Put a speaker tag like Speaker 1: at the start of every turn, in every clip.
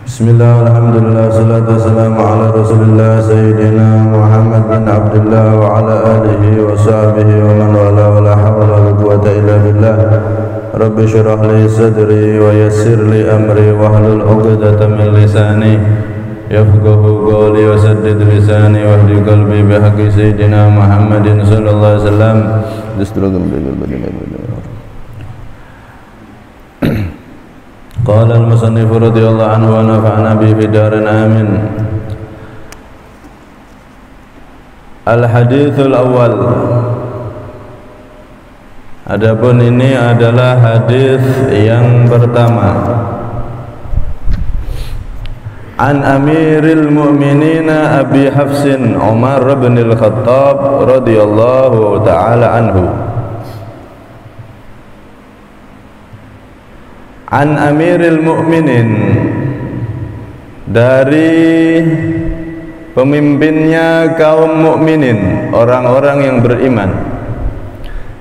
Speaker 1: Bismillah, alhamdulillah, salatu wassalamu ala rasulillah Sayyidina Muhammad bin Abdullah wa ala alihi wa sahbihi wa man wala wa la hawla wa la quwwata illa billah. Rabbi syrah li sadri wa yassir li amri wa hlul 'uqdatam min lisani yafqahu qawli wa saddid lisani wa hdi qalbi bi haqqi Sayyidina Muhammadin sallallahu alaihi wasallam. Qala al-musannif radhiyallahu anhu wa nafa'ana bihi fid darin amin. Al-haditsul awal. Adapun ini adalah hadis yang pertama. An Amiril Mu'minin Abi Hafsin Umar bin Al-Khattab radhiyallahu taala anhu. An Amiril Mu'minin, dari pemimpinnya kaum mukminin, orang-orang yang beriman.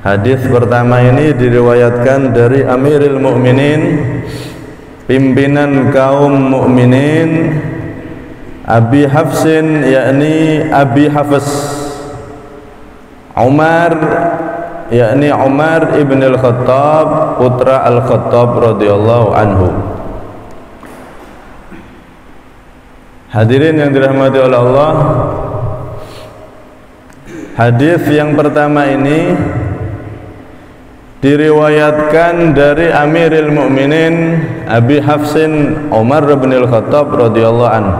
Speaker 1: Hadis pertama ini diriwayatkan dari Amiril Mu'minin, pimpinan kaum mukminin, Abi Hafsin, yakni Abi Hafs Umar, yakni Umar ibn al-Khattab, putra al-Khattab radhiyallahu anhu. Hadirin yang dirahmati oleh Allah, hadis yang pertama ini diriwayatkan dari Amiril Mu'minin Abi Hafsin Umar ibn al-Khattab radhiyallahu anhu,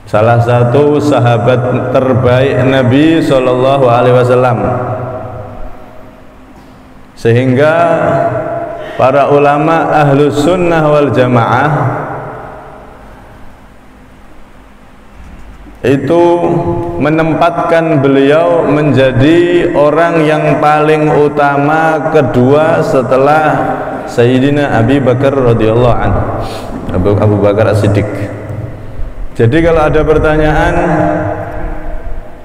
Speaker 1: salah satu sahabat terbaik Nabi sallallahu alaihi wasallam, sehingga para ulama ahlus sunnah wal jamaah itu menempatkan beliau menjadi orang yang paling utama kedua setelah Sayyidina Abi Bakar radhiyallahu anhu, Abu Bakar As-Siddiq. Jadi kalau ada pertanyaan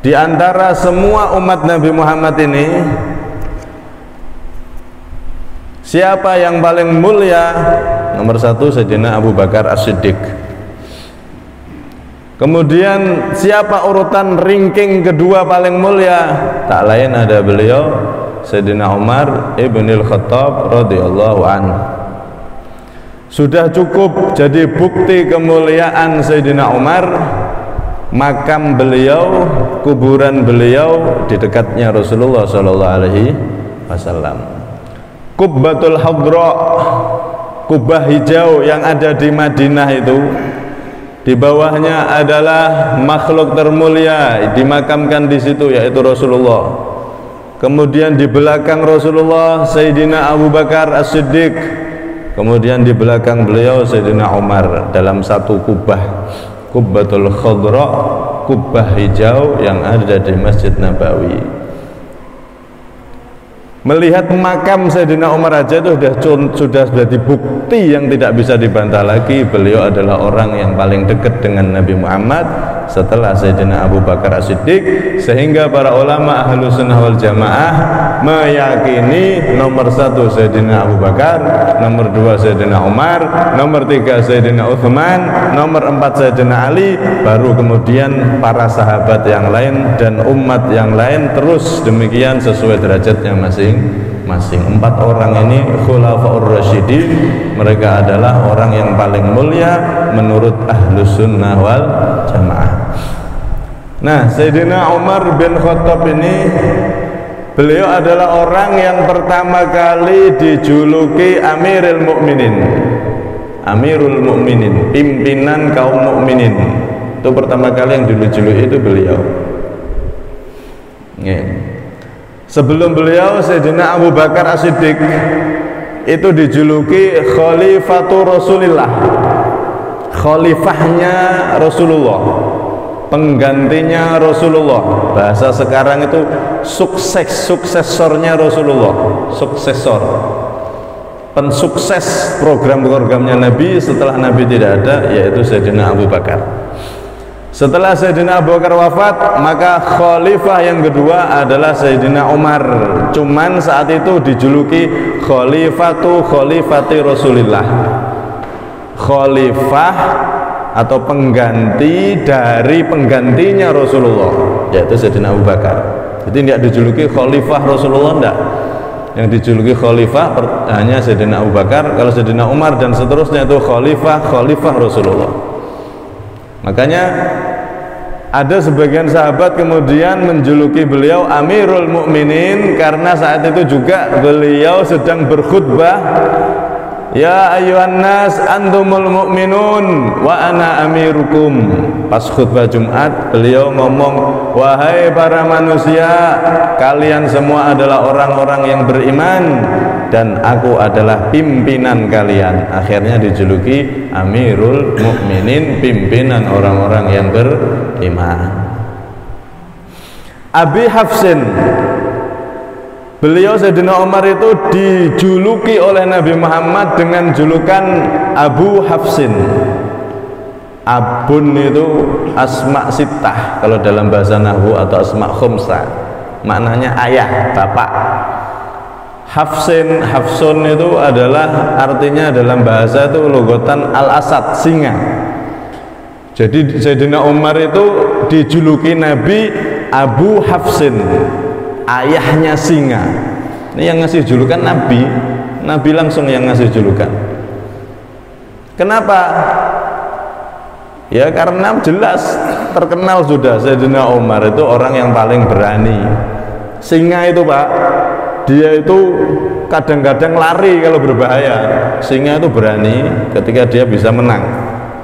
Speaker 1: di antara semua umat Nabi Muhammad ini, siapa yang paling mulia? Nomor satu Sayyidina Abu Bakar As-Siddiq. Kemudian siapa urutan ranking kedua paling mulia? Tak lain ada beliau Sayyidina Umar ibn al-Khattab radhiyallahu anhu. Sudah cukup jadi bukti kemuliaan Sayyidina Umar, makam beliau, kuburan beliau di dekatnya Rasulullah sallallahu alaihi wasallam. Qubbatul Hadra, kubah hijau yang ada di Madinah itu, di bawahnya adalah makhluk termulia dimakamkan di situ, yaitu Rasulullah. Kemudian di belakang Rasulullah Sayyidina Abu Bakar As-Siddiq. Kemudian di belakang beliau Sayyidina Umar dalam satu kubah, Qubbatul Khadra, kubah hijau yang ada di Masjid Nabawi. Melihat makam Sayyidina Umar aja itu sudah jadi bukti yang tidak bisa dibantah lagi. Beliau adalah orang yang paling dekat dengan Nabi Muhammad setelah Sayyidina Abu Bakar As-Siddiq, sehingga para ulama ahlus sunnah wal jamaah meyakini nomor satu Sayyidina Abu Bakar, nomor dua Sayyidina Umar, nomor tiga Sayyidina Uthman, nomor empat Sayyidina Ali, baru kemudian para sahabat yang lain dan umat yang lain, terus demikian sesuai derajatnya masing-masing. Empat orang ini khulafaur rasyidin, mereka adalah orang yang paling mulia menurut ahlus sunnah wal jamaah. Nah, Sayyidina Umar bin Khattab ini, beliau adalah orang yang pertama kali dijuluki Amirul Mukminin. Amirul Mukminin, pimpinan kaum mukminin. Itu pertama kali yang dijuluki itu beliau. Sebelum beliau Sayyidina Abu Bakar As-Siddiq itu dijuluki Khalifatur Rasulillah, khalifahnya Rasulullah, penggantinya Rasulullah. Bahasa sekarang itu suksesornya Rasulullah, suksesor, pensukses program-programnya Nabi setelah Nabi tidak ada, yaitu Sayyidina Abu Bakar. Setelah Sayyidina Abu Bakar wafat, maka khalifah yang kedua adalah Sayyidina Umar. Cuman saat itu dijuluki khalifati Rasulillah, khalifah atau pengganti dari penggantinya Rasulullah, yaitu Sayyidina Abu Bakar. Jadi tidak dijuluki khalifah Rasulullah, tidak. Yang dijuluki khalifah hanya Sayyidina Abu Bakar. Kalau Sayyidina Umar dan seterusnya itu khalifah Rasulullah. Makanya ada sebagian sahabat kemudian menjuluki beliau Amirul Mukminin karena saat itu juga beliau sedang berkhutbah, ya ayyuhan nas antumul mu'minun wa ana amirukum. Pas khutbah Jumat beliau ngomong, wahai para manusia, kalian semua adalah orang-orang yang beriman dan aku adalah pimpinan kalian. Akhirnya dijuluki Amirul Mukminin, pimpinan orang-orang yang beriman. Abi Hafsin, beliau Sayyidina Umar itu dijuluki oleh Nabi Muhammad dengan julukan Abu Hafsin. Abun itu asma sittah kalau dalam bahasa nahwu, atau asma khumsah, maknanya ayah, bapak. Hafsun itu adalah artinya dalam bahasa itu logotan al-asad, singa. Jadi Sayyidina Umar itu dijuluki Nabi Abu Hafsin, ayahnya singa. Ini yang ngasih julukan Nabi langsung yang ngasih julukan. Kenapa? Ya karena jelas terkenal sudah Sayyidina Umar itu orang yang paling berani. Singa itu Pak, dia itu kadang-kadang lari kalau berbahaya. Singa itu berani ketika dia bisa menang.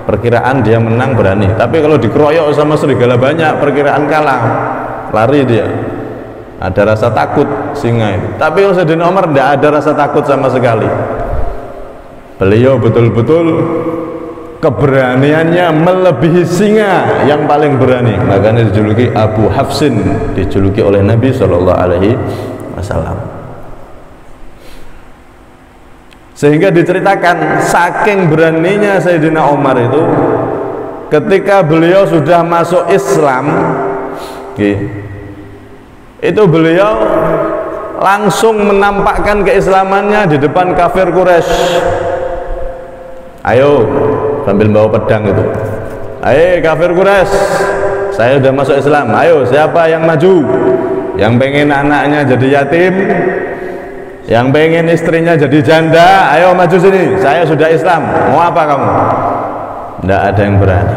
Speaker 1: Perkiraan dia menang berani. Tapi kalau dikeroyok sama serigala banyak, perkiraan kalah, lari dia. Ada rasa takut singa itu. Tapi kalau Sayyidina Umar tidak ada rasa takut sama sekali. Beliau betul-betul keberaniannya melebihi singa yang paling berani. Makanya dijuluki Abu Hafsin, dijuluki oleh Nabi SAW. Sehingga diceritakan saking beraninya Sayyidina Umar itu, ketika beliau sudah masuk Islam, itu beliau langsung menampakkan keislamannya di depan kafir Quraisy. Ayo, sambil bawa pedang itu, ayo kafir Quraisy, saya sudah masuk Islam, ayo siapa yang maju, yang pengen anaknya jadi yatim, yang pengen istrinya jadi janda, ayo maju sini, saya sudah Islam, mau apa kamu? Tidak ada yang berani.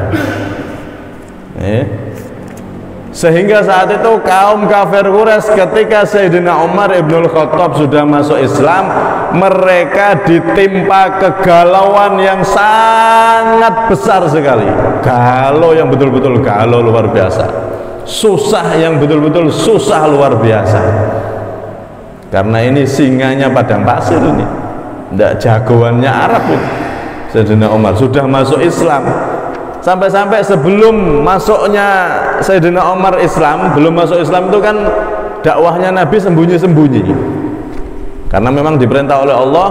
Speaker 1: Sehingga saat itu kaum kafir Quraisy ketika Sayyidina Umar ibnul Khattab sudah masuk Islam, mereka ditimpa kegalauan yang sangat besar sekali. Galau yang betul-betul galau luar biasa, susah yang betul-betul susah luar biasa. Karena ini singanya padang pasir ini, tidak jagoannya Arab ini. Sayyidina Umar sudah masuk Islam. Sampai-sampai sebelum masuknya Sayyidina Umar Islam, belum masuk Islam itu kan dakwahnya Nabi sembunyi-sembunyi. Karena memang diperintah oleh Allah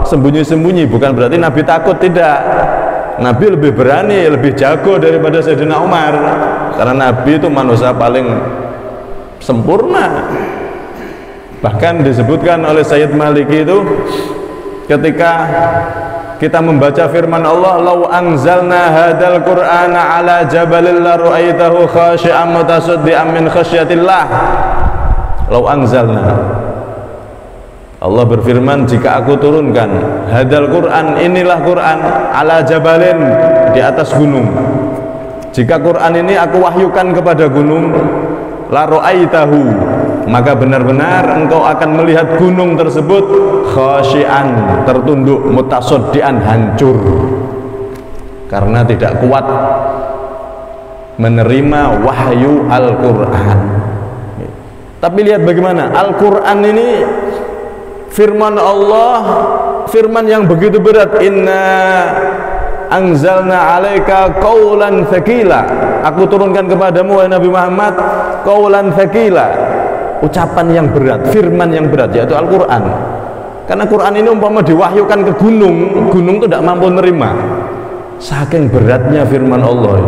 Speaker 1: sembunyi-sembunyi, bukan berarti Nabi takut, tidak. Nabi lebih berani, lebih jago daripada Sayyidina Umar. Karena Nabi itu manusia paling sempurna. Bahkan disebutkan oleh Sayyid Maliki itu ketika kita membaca firman Allah, "Lau anzalna hadzal Qur'ana 'ala jabalin la ra'aitahu khashi'an mutasaddian min khasyatillah." Lau anzalna, Allah berfirman, jika aku turunkan hadzal Qur'an, inilah Qur'an, 'ala jabalin, di atas gunung. Jika Qur'an ini aku wahyukan kepada gunung, la ra'aitahu, maka benar-benar engkau akan melihat gunung tersebut khasyian, tertunduk, mutasaddian, hancur, karena tidak kuat menerima wahyu Al-Quran. Tapi lihat bagaimana Al-Quran ini firman Allah, firman yang begitu berat. Inna anzalna alaika qaulan tsaqila, aku turunkan kepadamu wahai Nabi Muhammad qaulan tsaqila, ucapan yang berat, firman yang berat, yaitu Al-Quran. Karena Quran ini umpama diwahyukan ke gunung, gunung itu tidak mampu menerima, saking beratnya firman Allah.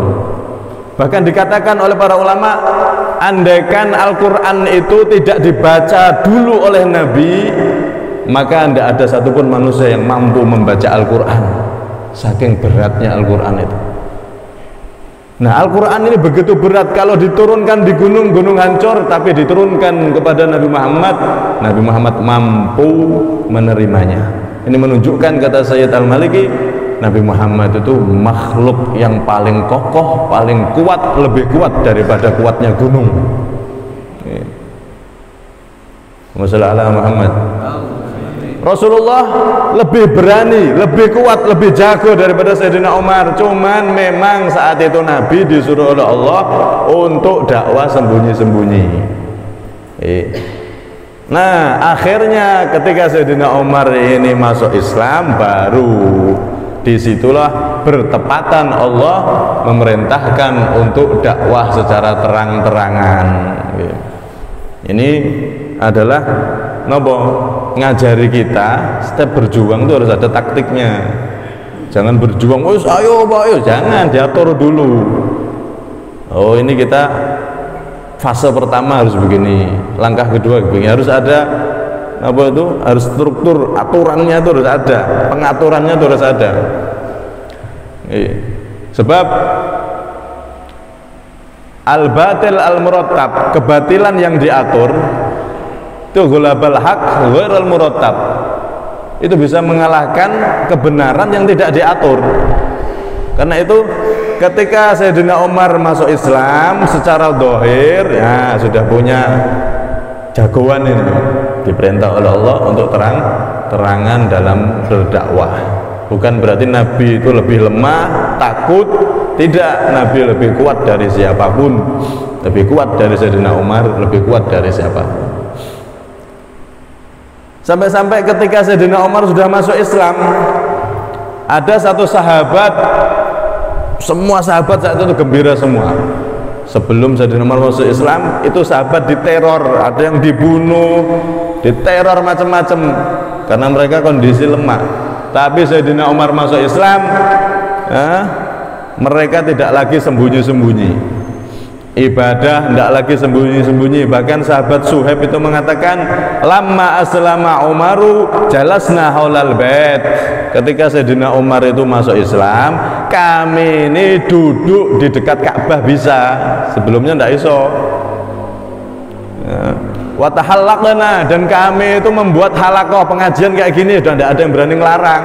Speaker 1: Bahkan dikatakan oleh para ulama, andaikan Al-Quran itu tidak dibaca dulu oleh Nabi, maka tidak ada satupun manusia yang mampu membaca Al-Quran, saking beratnya Al-Quran itu. Nah, Al-Quran ini begitu berat, kalau diturunkan di gunung hancur, tapi diturunkan kepada Nabi Muhammad mampu menerimanya. Ini menunjukkan, kata Sayyid Al-Maliki, Nabi Muhammad itu makhluk yang paling kokoh, paling kuat, lebih kuat daripada kuatnya gunung. Wassalamualaikum Muhammad. Rasulullah lebih berani, lebih kuat, lebih jago daripada Sayyidina Umar. Cuman memang saat itu Nabi disuruh oleh Allah untuk dakwah sembunyi-sembunyi. Nah, akhirnya ketika Sayyidina Umar ini masuk Islam, baru disitulah bertepatan Allah memerintahkan untuk dakwah secara terang-terangan. Ini adalah ngajari kita setiap berjuang itu harus ada taktiknya. Jangan berjuang, oh ayo Pak, ayo, jangan, diatur dulu. Oh, ini kita fase pertama harus begini, langkah kedua begini, harus ada harus struktur, aturannya itu harus ada, pengaturannya itu harus ada. Sebab al-batil al-murattab, kebatilan yang diatur itu ghulabal haq ghairul murattab, itu bisa mengalahkan kebenaran yang tidak diatur. Karena itu ketika Sayyidina Umar masuk Islam secara zahir, ya sudah punya jagoan ini, diperintah oleh Allah untuk terang-terangan dalam berdakwah. Bukan berarti Nabi itu lebih lemah, takut, tidak. Nabi lebih kuat dari siapapun, lebih kuat dari Sayyidina Umar, lebih kuat dari siapapun. Sampai-sampai ketika Sayyidina Umar sudah masuk Islam, ada satu sahabat, semua sahabat saat itu gembira semua. Sebelum Sayyidina Umar masuk Islam, itu sahabat diteror, ada yang dibunuh, diteror macam-macam karena mereka kondisi lemah. Tapi Sayyidina Umar masuk Islam, mereka tidak lagi sembunyi-sembunyi. Ibadah tidak lagi sembunyi-sembunyi. Bahkan sahabat Suhaib itu mengatakan, lamma aslama Umaru jalasna haulal bait. Ketika Sayyidina Umar itu masuk Islam, kami ini duduk di dekat Ka'bah bisa, sebelumnya tidak iso. Wa tahallaqna, dan kami itu membuat halakoh pengajian kayak gini, dan tidak ada yang berani ngelarang.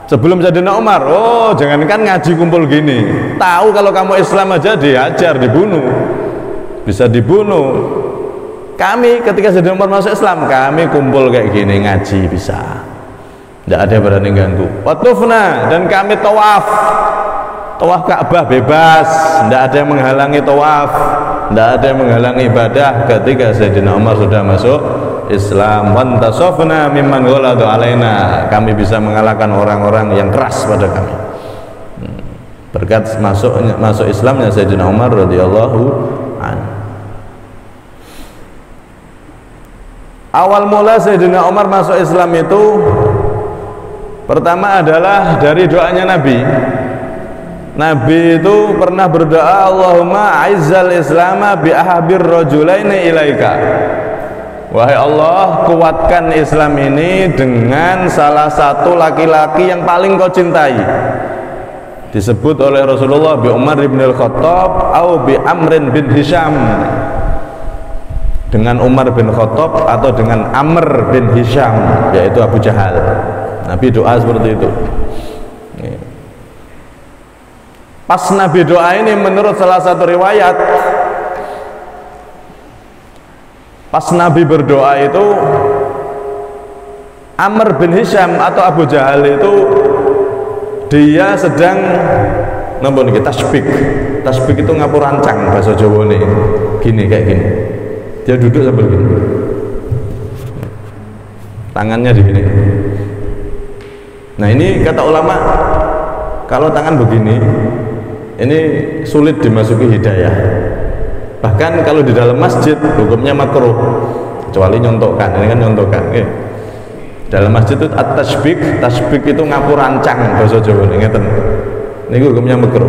Speaker 1: Sebelum Sayyidina Umar, oh jangankan ngaji kumpul gini, tahu kalau kamu Islam aja dihajar, dibunuh, bisa dibunuh. Kami ketika Sayyidina Umar masuk Islam, kami kumpul kayak gini ngaji bisa, tidak ada yang berani ganggu. Watufna, dan kami tawaf Ka'bah bebas, tidak ada yang menghalangi tawaf, tidak ada yang menghalangi ibadah. Ketika Sayyidina Umar sudah masuk Islam, wantasofna mimman ghaladu alaina, kami bisa mengalahkan orang-orang yang keras pada kami. Berkat masuk Islamnya Sayyidina Umar radhiyallahu anhu. Awal mula Sayyidina Umar masuk Islam itu pertama adalah dari doanya Nabi. Nabi itu pernah berdoa, Allahumma aizzal islama bi ahabir rajulaini ilaika. Wahai Allah, kuatkan Islam ini dengan salah satu laki-laki yang paling kau cintai. Disebut oleh Rasulullah bi Umar bin Al-Khattab atau bi Amrin bin Hisham, dengan Umar bin Khattab atau dengan Amr bin Hisham, yaitu Abu Jahal. Nabi doa seperti itu. Pas Nabi doa ini, menurut salah satu riwayat, pas Nabi berdoa itu, Amr bin Hisham atau Abu Jahal itu dia sedang tasbih. Tasbih itu ngapurancang bahasa Jawa nih, gini kayak gini. Dia duduk sambil gini, tangannya di gini. Nah ini kata ulama, kalau tangan begini, ini sulit dimasuki hidayah. Bahkan kalau di dalam masjid hukumnya makruh, kecuali nyontokan. Ini kan nyontokan. Okay. Dalam masjid itu at-tasbih, tasbih itu ngapurancang bahasa Jawa. Ngeten. Ini hukumnya makruh.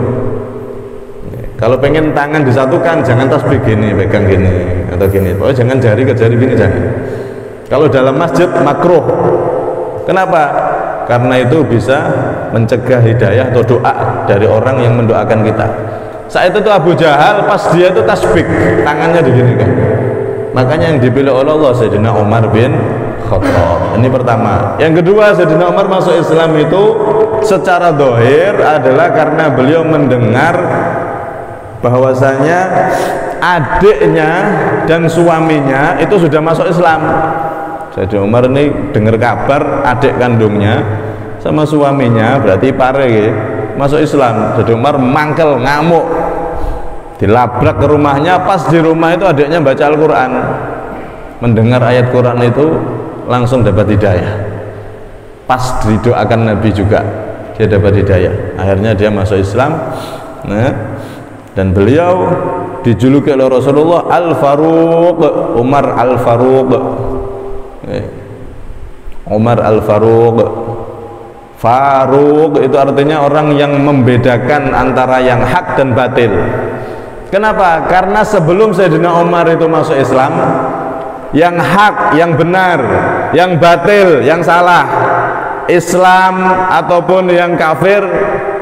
Speaker 1: Kalau pengen tangan disatukan, jangan tasbih gini, pegang gini atau gini. Pokoknya jangan jari ke jari gini, jangan. Kalau dalam masjid makruh. Kenapa? Karena itu bisa mencegah hidayah atau doa dari orang yang mendoakan kita. Saat itu Abu Jahal pas dia itu tasbih, tangannya diginikan. Makanya yang dipilih oleh Allah Sayyidina Umar bin Khattab. Ini pertama. Yang kedua, Sayyidina Umar masuk Islam itu secara zahir adalah karena beliau mendengar bahwasanya adiknya dan suaminya itu sudah masuk Islam. Sayyidina Umar ini dengar kabar adik kandungnya sama suaminya, berarti pare ya, masuk Islam. Sayyidina Umar mangkel, ngamuk, dilabrak ke rumahnya. Pas di rumah itu adiknya baca Al-Quran, mendengar ayat Quran itu langsung dapat hidayah. Pas didoakan Nabi juga dia dapat hidayah, akhirnya dia masuk Islam. Nah, dan beliau dijuluki oleh Rasulullah Al-Faruq, Umar Al-Faruq. Umar Al-Faruq. Faruq itu artinya orang yang membedakan antara yang hak dan batil. Kenapa? Karena sebelum Sayyidina Umar itu masuk Islam, yang hak, yang benar, yang batil, yang salah, Islam ataupun yang kafir,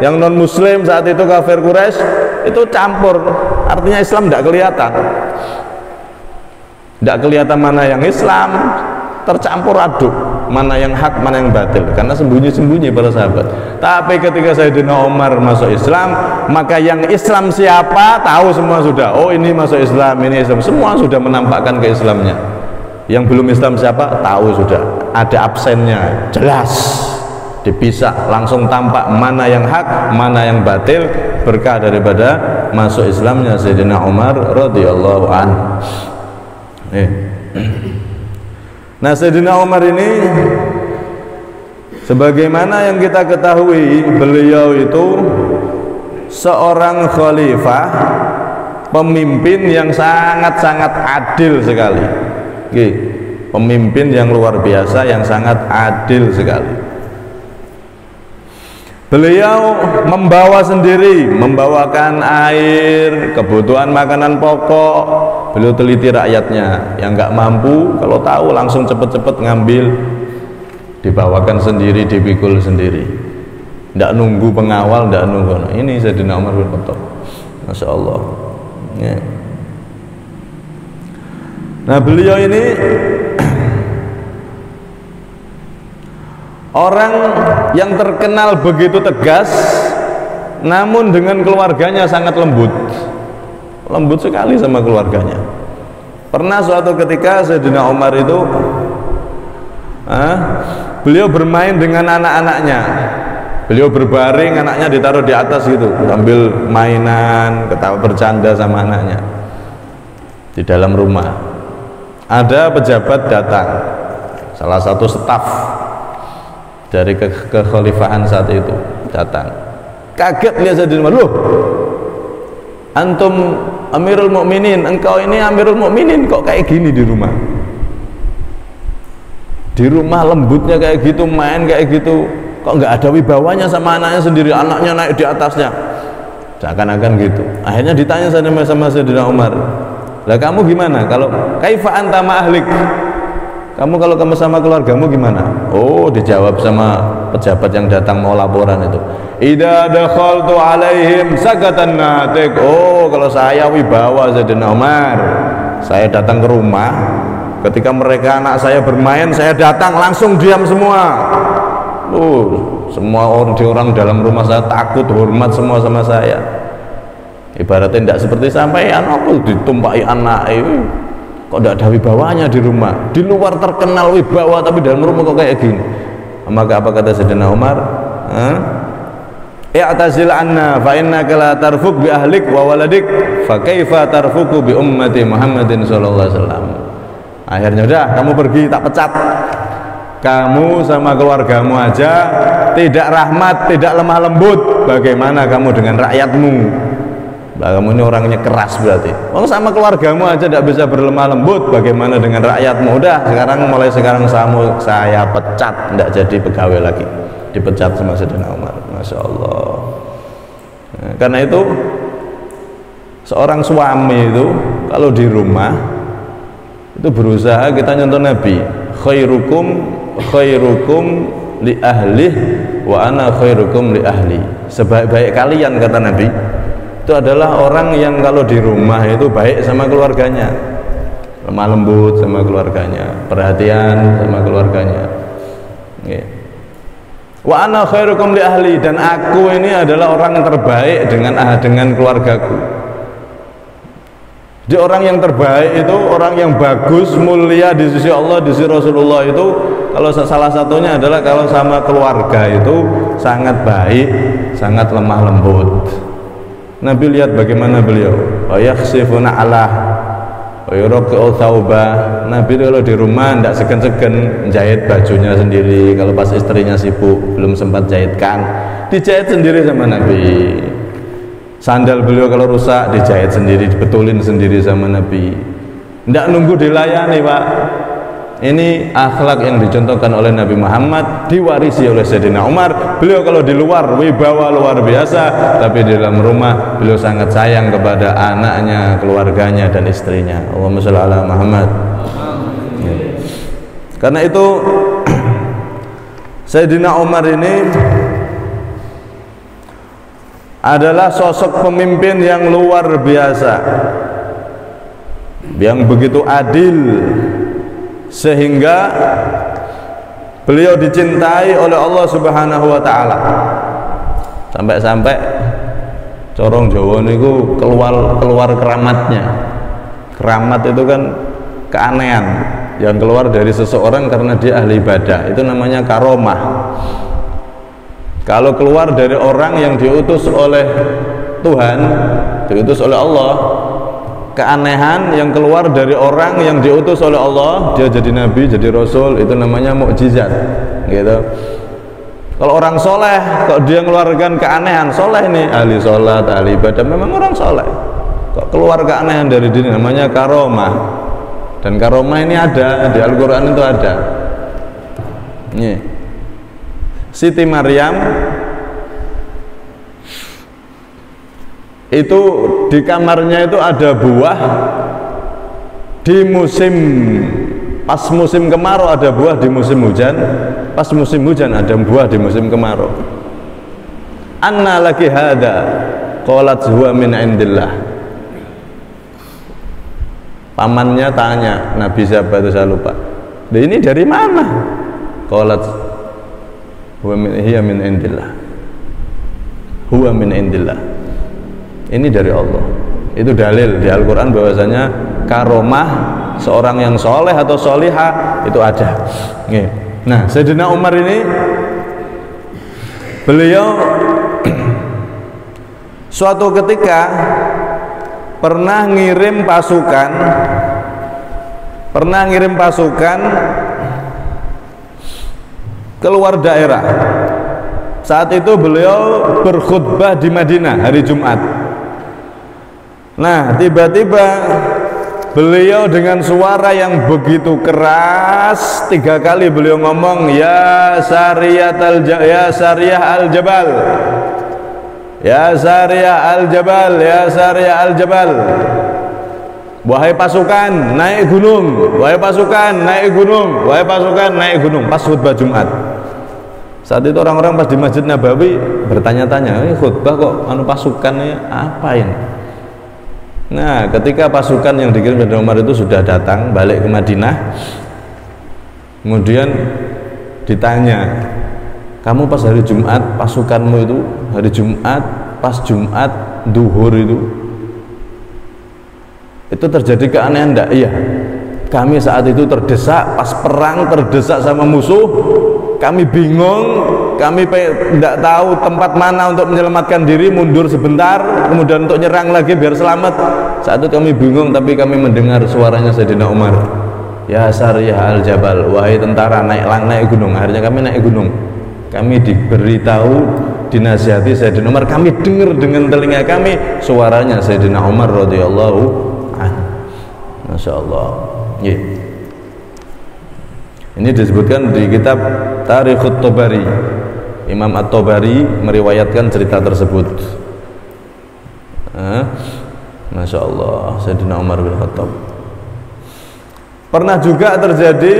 Speaker 1: yang non muslim saat itu kafir Quraisy, itu campur. Artinya Islam tidak kelihatan, tidak kelihatan mana yang Islam, tercampur aduk mana yang hak, mana yang batil, karena sembunyi-sembunyi para sahabat. Tapi ketika Sayyidina Umar masuk Islam, maka yang Islam siapa tahu semua sudah. Oh, ini masuk Islam, ini Islam, semua sudah menampakkan keislamannya. Yang belum Islam siapa tahu sudah, ada absennya, jelas dipisah, langsung tampak mana yang hak, mana yang batil, berkah daripada masuk Islamnya Sayyidina Umar radhiyallahu anhu. Nah, Sayyidina Umar ini sebagaimana yang kita ketahui, beliau itu seorang khalifah, pemimpin yang sangat-sangat adil sekali. Pemimpin yang luar biasa, yang sangat adil sekali. Beliau membawa sendiri, membawakan air, kebutuhan makanan pokok. Beliau teliti rakyatnya, yang nggak mampu kalau tahu langsung cepet-cepet ngambil, dibawakan sendiri, dipikul sendiri, tidak nunggu pengawal, tidak nunggu. Nah, ini Sayyidina Umar bin Khattab, Masya Allah ya. Nah, beliau ini orang yang terkenal begitu tegas, namun dengan keluarganya sangat lembut sekali sama keluarganya. Pernah suatu ketika Sayyidina Umar itu beliau bermain dengan anak-anaknya, beliau berbaring, anaknya ditaruh di atas gitu, sambil mainan, ketawa bercanda sama anaknya. Di dalam rumah ada pejabat datang, salah satu staf dari kekhalifahan saat itu datang, kaget lihat Sayyidina Umar, loh, antum Amirul Mukminin, engkau ini Amirul Mukminin kok kayak gini di rumah? Di rumah lembutnya kayak gitu, main kayak gitu, kok nggak ada wibawanya sama anaknya sendiri, anaknya naik di atasnya, seakan-akan gitu. Akhirnya ditanya sama Sayyidina Umar, lah kamu gimana? Kalau kaifa anta ma ahlik, kamu kalau kamu sama keluargamu gimana? Oh, dijawab sama pejabat yang datang mau laporan itu, idza dakhaltu alaihim sakatan natik. Oh, kalau saya wibawa Sayyidina Umar, saya datang ke rumah, ketika mereka anak saya bermain, saya datang langsung diam semua. Semua orang dalam rumah saya takut, hormat semua sama saya. Ibaratnya tidak seperti sampean, aku ditumpai anak itu kok tidak ada wibawanya di rumah. Di luar terkenal wibawa, tapi dalam rumah kok kayak gini. Maka apa kata Sayyidina Umar? I'tazil anna fa innaka la tarfuq bi ahlik wa waladik, fa kaifa tarfuqu bi ummati Muhammadin sallallahu alaihi wasallam. Akhirnya udah, kamu pergi, tak pecat. Kamu sama keluargamu aja tidak rahmat, tidak lemah lembut, bagaimana kamu dengan rakyatmu? Kamu ini orangnya keras berarti. Sama keluargamu aja tidak bisa berlemah lembut, bagaimana dengan rakyatmu? Udah, mulai sekarang saya pecat, tidak jadi pegawai lagi. Dipecat sama Sayyidina Umar. Masya Allah. Nah, karena itu Seorang suami itu kalau di rumah itu berusaha kita nyontoh Nabi, khairukum li ahlih wa ana khairukum li ahli. Sebaik-baik kalian, kata Nabi, itu adalah orang yang kalau di rumah itu baik sama keluarganya, lemah lembut sama keluarganya, perhatian sama keluarganya. Wa ana khairukum li ahli, dan aku ini adalah orang yang terbaik dengan keluargaku. Jadi orang yang terbaik itu orang yang bagus, mulia di sisi Allah, di sisi Rasulullah itu kalau salah satunya adalah kalau sama keluarga itu sangat baik, sangat lemah lembut. Nabi lihat bagaimana beliau, wa yakhsifuna ala wa yuraqqi'u thawbah. Nabi itu kalau di rumah tidak segan-segan jahit bajunya sendiri. Kalau pas istrinya sibuk belum sempat jahitkan, dijahit sendiri sama Nabi. Sandal beliau kalau rusak dijahit sendiri, dibetulin sendiri sama Nabi. Tidak nunggu dilayani, Pak. Ini akhlak yang dicontohkan oleh Nabi Muhammad, diwarisi oleh Sayyidina Umar. Beliau kalau di luar wibawa luar biasa, tapi di dalam rumah beliau sangat sayang kepada anaknya, keluarganya dan istrinya. Allahumma shalli ala Muhammad. Karena itu Sayyidina Umar ini adalah sosok pemimpin yang luar biasa, yang begitu adil, sehingga beliau dicintai oleh Allah Subhanahu wa taala. Sampai-sampai corong Jawa niku keluar keramatnya. Keramat itu kan keanehan yang keluar dari seseorang karena dia ahli ibadah, itu namanya karomah. Kalau keluar dari orang yang diutus oleh Tuhan, diutus oleh Allah, keanehan yang keluar dari orang yang diutus oleh Allah, dia jadi nabi, jadi rasul, itu namanya mukjizat, gitu. Kalau orang soleh, kok dia mengeluarkan keanehan, soleh nih, ahli sholat, ahli ibadah, memang orang soleh, kok keluar keanehan dari diri, namanya karomah. Dan karomah ini ada di Al-Quran, itu ada. Nih, Siti Maryam itu di kamarnya itu ada buah, di pas musim kemarau ada buah, di musim hujan, pas musim hujan ada buah, di musim kemarau. Anna laki hada, qalat huwa min indillah. Pamannya tanya, Nabi siapa itu saya lupa, ini dari mana? Qalat hiya min indillah, huwa min indillah, ini dari Allah. Itu dalil di Al-Quran bahwasanya karomah seorang yang soleh atau solihah itu ada. Nah, Sayyidina Umar ini beliau suatu ketika pernah ngirim pasukan keluar daerah. Saat itu beliau berkhutbah di Madinah hari Jumat. Nah, tiba-tiba beliau dengan suara yang begitu keras, 3 kali beliau ngomong, ya Sariyah al-Jabal, ya Sariyah al-Jabal, ya Sariyah al-Jabal. Wahai pasukan naik gunung, wahai pasukan naik gunung, wahai pasukan naik gunung. Pas khutbah Jumat. Saat itu orang-orang pas di Masjid Nabawi bertanya-tanya, ini khutbah kok pasukannya apa ini? Nah, ketika pasukan yang dikirim dari Umar itu sudah datang balik ke Madinah, kemudian ditanya, kamu pas hari Jumat, pasukanmu itu hari Jumat, pas Jumat duhur itu terjadi keanehan enggak? Iya, kami saat itu terdesak, pas perang terdesak sama musuh, kami bingung, kami tidak tahu tempat mana untuk menyelamatkan diri, mundur sebentar, kemudian untuk nyerang lagi biar selamat. Saat itu kami bingung, tapi kami mendengar suaranya Sayyidina Umar, ya Sariyah al-Jabal, wahai tentara naik gunung. Akhirnya kami naik gunung, kami diberitahu, dinasihati Sayyidina Umar, kami dengar dengan telinga kami suaranya Sayyidina Umar radhiyallahu anhu. Masya Allah. Yeah. Ini disebutkan di kitab Tarikhut Tabari. Imam At-Tabari meriwayatkan cerita tersebut. Masya Allah, Sayyidina Umar bin Khattab. Pernah juga terjadi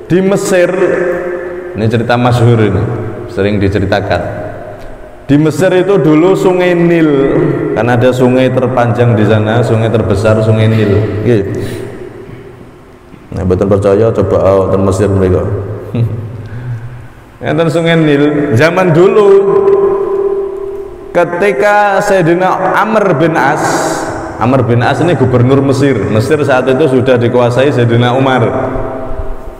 Speaker 1: di Mesir, ini cerita masyhur ini, sering diceritakan. Di Mesir itu dulu Sungai Nil, kan ada sungai terpanjang di sana, sungai terbesar Sungai Nil. Nah, betul percaya coba ke Mesir mereka. Enten Sungai Nil zaman dulu ketika Sayyidina Amr bin As ini gubernur Mesir. Mesir saat itu sudah dikuasai Sayyidina Umar.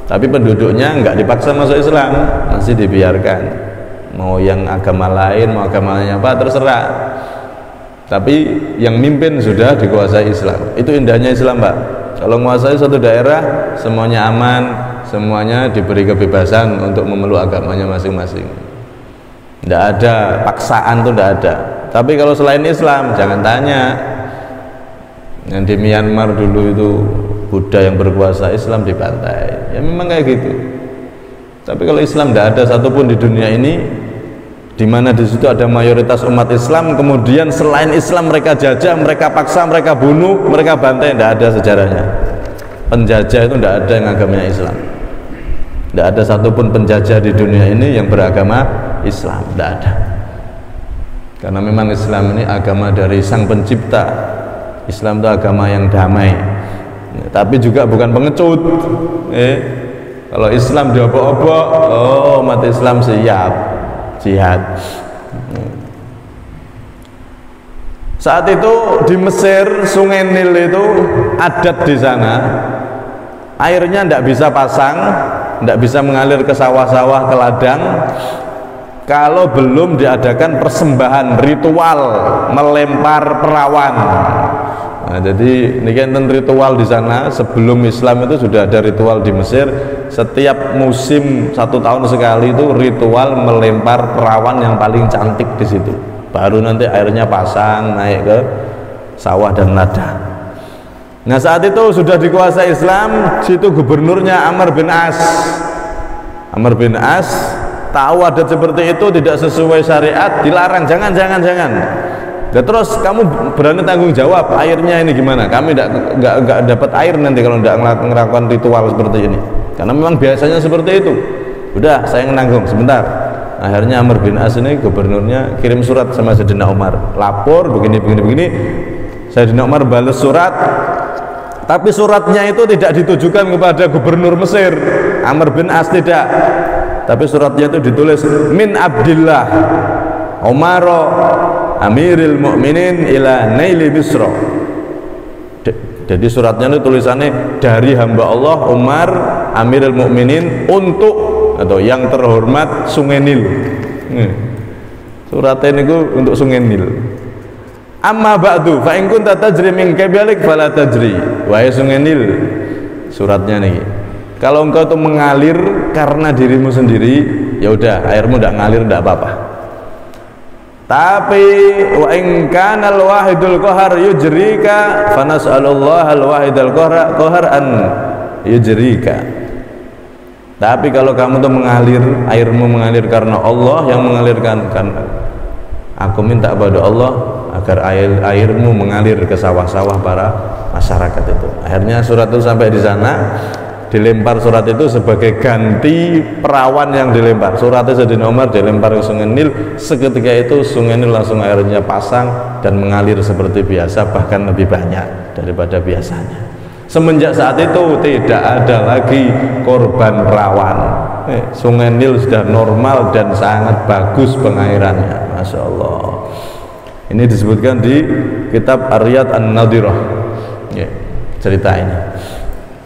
Speaker 1: Tapi penduduknya nggak dipaksa masuk Islam, masih dibiarkan. Mau yang agama lain, mau agamanya apa terserah. Tapi yang mimpin sudah dikuasai Islam. Itu indahnya Islam, Pak. Kalau menguasai suatu daerah, semuanya aman, semuanya diberi kebebasan untuk memeluk agamanya masing-masing. Tidak ada paksaan, tuh tidak ada. Tapi kalau selain Islam, jangan tanya. Yang di Myanmar dulu itu Buddha yang berkuasa, Islam dibantai. Ya memang kayak gitu. Tapi kalau Islam tidak ada satupun di dunia ini, di mana di situ ada mayoritas umat Islam, kemudian selain Islam mereka jajah, mereka paksa, mereka bunuh, mereka bantai, tidak ada sejarahnya. Penjajah itu tidak ada yang agamanya Islam. Tidak ada satupun penjajah di dunia ini yang beragama Islam, tidak ada. Karena memang Islam ini agama dari Sang Pencipta. Islam itu agama yang damai, tapi juga bukan pengecut. Kalau Islam diobok-obok, oh umat Islam siap jihad. Saat itu di Mesir Sungai Nil itu adat di sana, airnya tidak bisa pasang, tidak bisa mengalir ke sawah-sawah, ke ladang kalau belum diadakan persembahan ritual melempar perawan. Nah, jadi ini kan ritual di sana. Sebelum Islam itu sudah ada ritual di Mesir. Setiap musim 1 tahun sekali itu ritual melempar perawan yang paling cantik di situ. Baru nanti airnya pasang naik ke sawah dan ladang. Nah saat itu sudah dikuasai Islam. Situ gubernurnya Amr bin As. Amr bin As tahu adat seperti itu tidak sesuai syariat, dilarang, jangan. Ya, terus kamu berani tanggung jawab airnya ini gimana? Kami nggak dapat air nanti kalau tidak melakukan ritual seperti ini. Karena memang biasanya seperti itu. Udah, saya nanggung sebentar. Akhirnya Amr bin As ini gubernurnya kirim surat sama Sayyidina Umar, lapor begini. Sayyidina Umar balas surat, tapi suratnya itu tidak ditujukan kepada gubernur Mesir, Amr bin As, tidak. Tapi suratnya itu ditulis min Abdillah Umar Amiril Mu'minin ila Naili Misra. Jadi suratnya itu tulisannya dari hamba Allah Umar Amiril Mu'minin untuk atau yang terhormat Sungai Nil. Suratnya itu untuk Sungai Nil. Amma ba'du fa in kunta tajri min qablik fala tajri. Wahai Sungai Nil, suratnya nih. Kalau engkau tuh mengalir karena dirimu sendiri, ya udah airmu tidak ngalir tidak apa-apa. Tapi wa in kana al-wahidul qahar yujrika fa nas'alullah al-wahidul qahar an yujrika. Tapi kalau kamu tuh mengalir, airmu mengalir karena Allah yang mengalirkan, kan aku minta kepada Allah agar airmu mengalir ke sawah-sawah para masyarakat itu. Akhirnya surat itu sampai di sana, dilempar surat itu sebagai ganti perawan yang dilempar. Suratnya Sayyidina Umar dilempar ke Sungai Nil. Seketika itu Sungai Nil langsung airnya pasang dan mengalir seperti biasa, bahkan lebih banyak daripada biasanya. Semenjak saat itu tidak ada lagi korban perawan. Sungai Nil sudah normal dan sangat bagus pengairannya, Masya Allah. Ini disebutkan di kitab Ar-Riyad An-Nadirah, ya, cerita ini.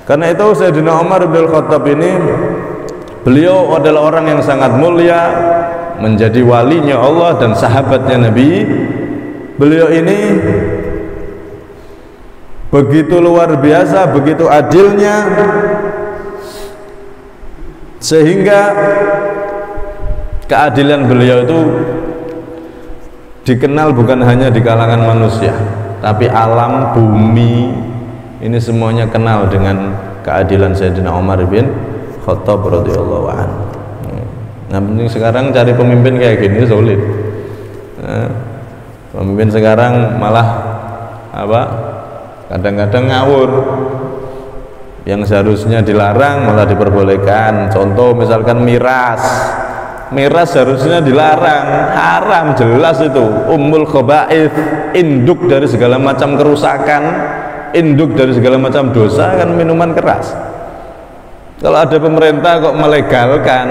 Speaker 1: Karena itu Sayyidina Umar bin Khattab ini, beliau adalah orang yang sangat mulia, menjadi walinya Allah dan sahabatnya Nabi. Beliau ini begitu luar biasa, begitu adilnya, sehingga keadilan beliau itu dikenal bukan hanya di kalangan manusia, tapi alam, bumi, ini semuanya kenal dengan keadilan Sayyidina Umar bin Khattab radhiyallahu anhu. Nah, penting sekarang cari pemimpin kayak gini sulit. Pemimpin sekarang malah apa kadang-kadang ngawur, yang seharusnya dilarang malah diperbolehkan. Contoh misalkan miras harusnya dilarang, haram jelas itu, ummul khaba'ith, induk dari segala macam kerusakan, induk dari segala macam dosa kan minuman keras. Kalau ada pemerintah kok melegalkan,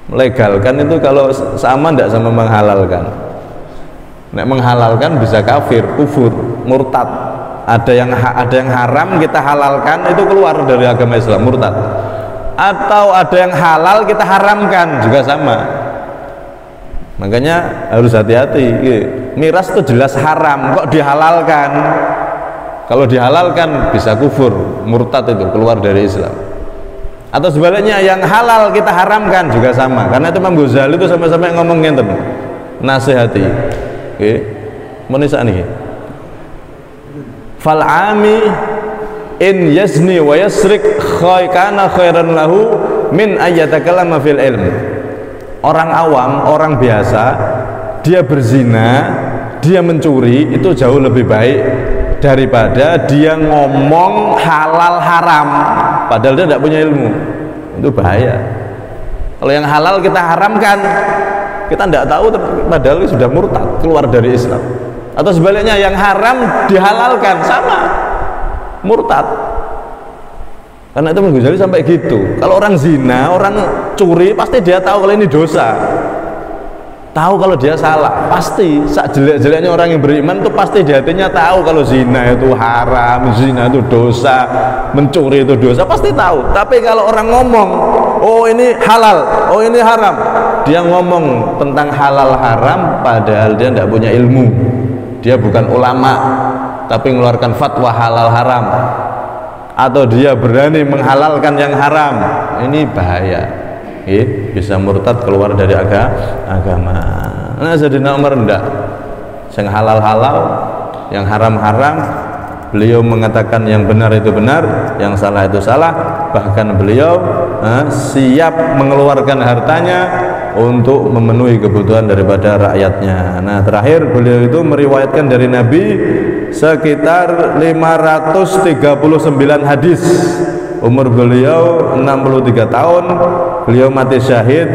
Speaker 1: melegalkan itu kalau sama tidak sama menghalalkan. Nek menghalalkan bisa kafir, kufur, murtad. Ada yang haram kita halalkan, itu keluar dari agama Islam, murtad. Atau ada yang halal kita haramkan, juga sama. Makanya harus hati-hati. Miras itu jelas haram, kok dihalalkan? Kalau dihalalkan bisa kufur, murtad, itu keluar dari Islam. Atau sebaliknya yang halal kita haramkan, juga sama. Karena itu Imam Ghazali itu sampai-sampai ngomong ngenten, nasihati. Oke, menisa nih. Fal'ami in yazni wa yasrik kana khairan lahu min ayyatakallama fil ilm. Orang awam, orang biasa, dia berzina, dia mencuri, itu jauh lebih baik daripada dia ngomong halal haram padahal dia tidak punya ilmu. Itu bahaya. Kalau yang halal kita haramkan, kita tidak tahu padahal sudah murtad, keluar dari Islam. Atau sebaliknya yang haram dihalalkan, sama, murtad. Karena itu Ghazali sampai gitu. Kalau orang zina, orang curi, pasti dia tahu kalau ini dosa, tahu kalau dia salah, pasti. Sak jelek-jeleknya orang yang beriman itu pasti di hatinya tahu kalau zina itu haram, zina itu dosa, mencuri itu dosa, pasti tahu. Tapi kalau orang ngomong, oh ini halal, oh ini haram, dia ngomong tentang halal haram padahal dia tidak punya ilmu, dia bukan ulama tapi mengeluarkan fatwa halal haram, atau dia berani menghalalkan yang haram, ini bahaya. Bisa murtad, keluar dari agama. Nah, Sayyidina Umar enggak, yang halal-halal, yang haram-haram, beliau mengatakan yang benar itu benar, yang salah itu salah. Bahkan beliau siap mengeluarkan hartanya untuk memenuhi kebutuhan daripada rakyatnya. Nah, terakhir beliau itu meriwayatkan dari Nabi sekitar 539 hadis. Umur beliau 63 tahun, beliau mati syahid,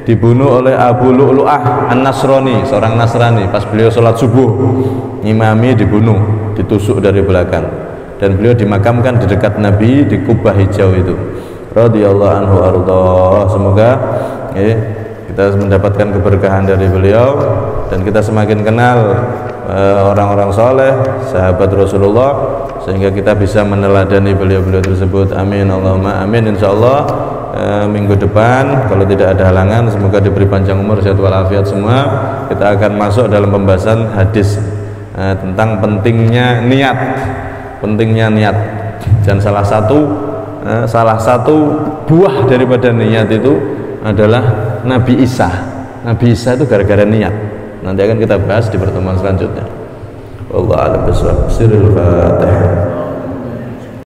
Speaker 1: dibunuh oleh Abu Lu'lu'ah An-Nasrani, seorang Nasrani. Pas beliau sholat subuh, ngimami, dibunuh, ditusuk dari belakang, dan beliau dimakamkan di dekat Nabi di Kubah hijau itu. Radhiyallahu anhu arda. Semoga kita mendapatkan keberkahan dari beliau dan kita semakin kenal orang-orang soleh, sahabat Rasulullah, sehingga kita bisa meneladani beliau-beliau tersebut. Amin Allahumma amin. Insyaallah minggu depan kalau tidak ada halangan, semoga diberi panjang umur, sehat walafiat semua, kita akan masuk dalam pembahasan hadis tentang pentingnya niat, dan salah satu buah daripada niat itu adalah Nabi Isa. Nabi Isa itu gara-gara niat. Nanti akan kita bahas di pertemuan selanjutnya. Wallahu a'lam bishawab. Sirrul Fatihah.